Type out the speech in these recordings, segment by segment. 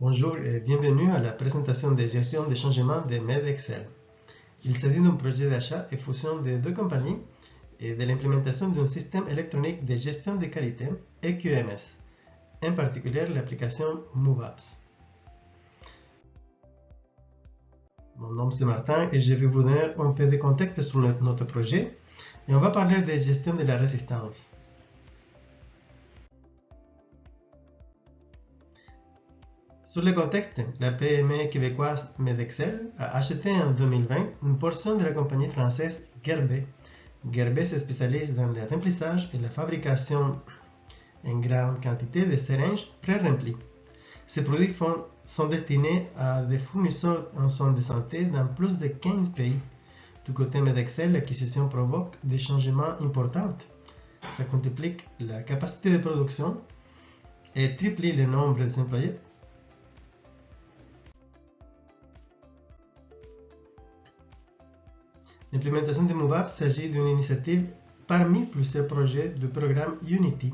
Bonjour et bienvenue à la présentation de gestion des changements de MedExcel. Il s'agit d'un projet d'achat et fusion de deux compagnies et de l'implémentation d'un système électronique de gestion de qualité EQMS, en particulier l'application MoveApps. Mon nom c'est Martin et je vais vous donner un peu de contexte sur notre projet et on va parler de gestion de la résistance. Sur le contexte, la PME québécoise MedExcel a acheté en 2020 une portion de la compagnie française Guerbet. Guerbet se spécialise dans le remplissage et la fabrication en grande quantité de seringues pré-remplies. Ces produits sont destinés à des fournisseurs en soins de santé dans plus de 15 pays. Du côté MedExcel, l'acquisition provoque des changements importants. Ça quintuple la capacité de production et triple le nombre des employés. L'implémentation de MoveApps s'agit d'une initiative parmi plusieurs projets du programme Unity.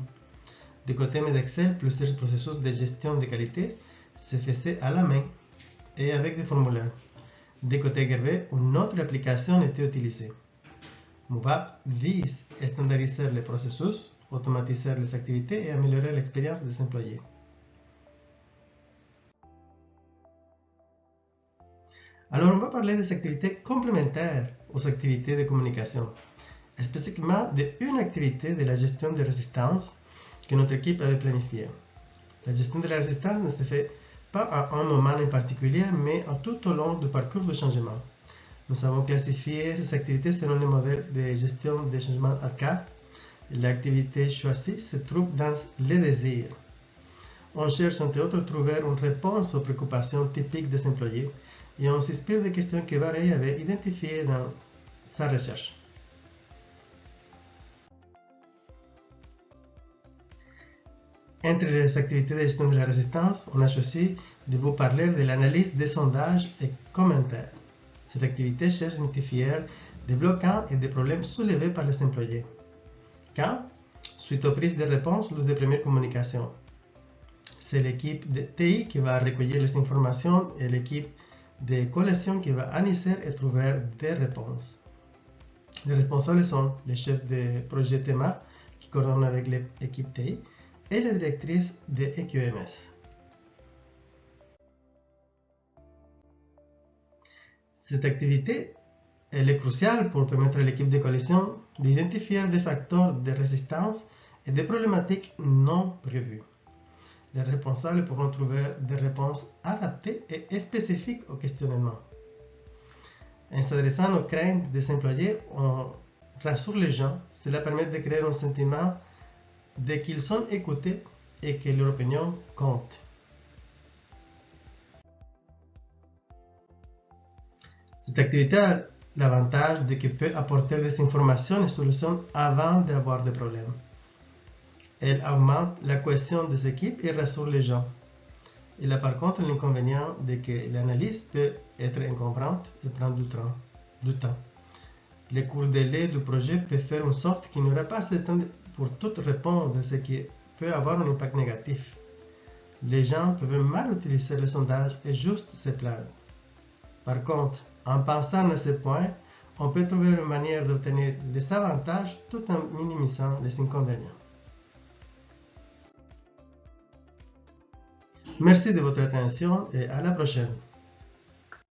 Du côté MedExcel, plusieurs processus de gestion de qualité se faisaient à la main et avec des formulaires. Du côté Guerbet, une autre application était utilisée. MoveApps vise à standardiser les processus, automatiser les activités et améliorer l'expérience des employés. Alors, on va parler des activités complémentaires aux activités de communication, spécifiquement d'une activité de la gestion de résistance que notre équipe avait planifiée. La gestion de la résistance ne se fait pas à un moment en particulier, mais tout au long du parcours de changement. Nous avons classifié ces activités selon le modèle de gestion des changements ADCA. L'activité choisie se trouve dans les désirs. On cherche entre autres à trouver une réponse aux préoccupations typiques des employés et on s'inspire des questions que Barry avait identifiées dans sa recherche. Entre les activités de gestion de la résistance, on a choisi de vous parler de l'analyse des sondages et commentaires. Cette activité cherche à identifier des bloquants et des problèmes soulevés par les employés. Quand? Suite aux prises de réponses lors des premières communications. C'est l'équipe de TI qui va recueillir les informations et l'équipe de collection qui va analyser et trouver des réponses. Les responsables sont les chefs de projet TEMA qui coordonnent avec l'équipe TI et la directrice de EQMS. Cette activité elle est cruciale pour permettre à l'équipe de collection d'identifier des facteurs de résistance et des problématiques non prévues. Les responsables pourront trouver des réponses adaptées et spécifiques au questionnement. En s'adressant aux craintes des employés, on rassure les gens. Cela permet de créer un sentiment de qu'ils sont écoutés et que leur opinion compte. Cette activité a l'avantage de qu'elle peut apporter des informations et solutions avant d'avoir des problèmes. Elle augmente la cohésion des équipes et rassure les gens. Il a par contre l'inconvénient de que l'analyse peut être encombrante et prendre du temps. Le court délai du projet peut faire en sorte qu'il n'y aura pas assez de temps pour tout répondre, ce qui peut avoir un impact négatif. Les gens peuvent mal utiliser le sondage et juste se plaindre. Par contre, en pensant à ce point, on peut trouver une manière d'obtenir les avantages tout en minimisant les inconvénients. Merci de votre attention et à la prochaine.